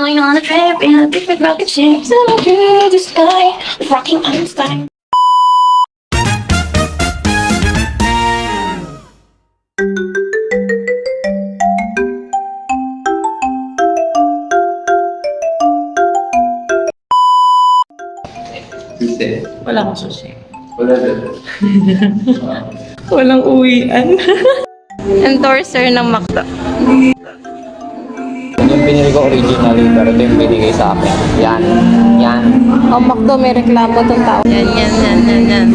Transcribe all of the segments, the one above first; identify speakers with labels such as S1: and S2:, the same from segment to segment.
S1: Going on a trip in a different rocket ship, sailing through the sky, rocking Einstein.
S2: Susi.
S3: Wala akong sushi.
S2: Wala din.
S3: Walang uwian. Endorser ng McDo.
S4: Yung binili ko originally, pero ito yung binigay sa akin. Yan. Yan.
S3: Oh, McDo, may reklamo tong tao. Yan.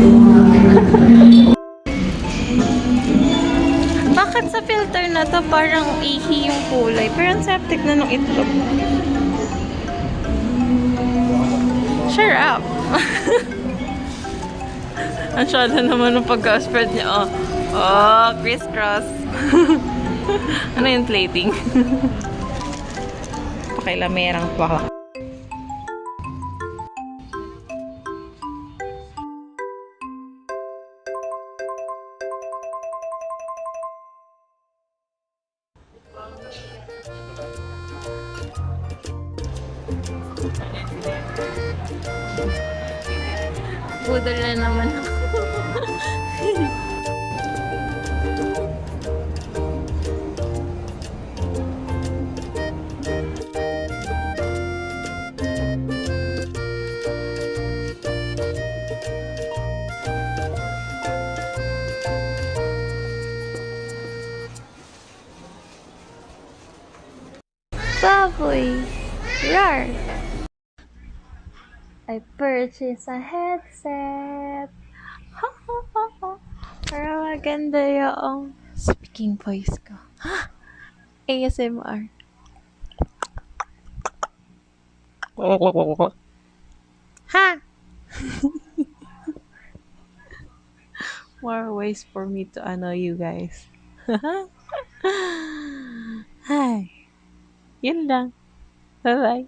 S3: Bakit sa filter na to parang ihi yung kulay? Pero ang septic na nung itlog. Shut up! Ang syada naman ng pagka-spread niya. Oh, crisscross. Ano yung plating? Pakilamerang pa. Budol na naman ako. Baboy! Rar! I purchased a headset. Para maganda yung speaking voice ko. ASMR. Ha! More ways for me to annoy you guys. Hi. Yun lang. Bye-bye.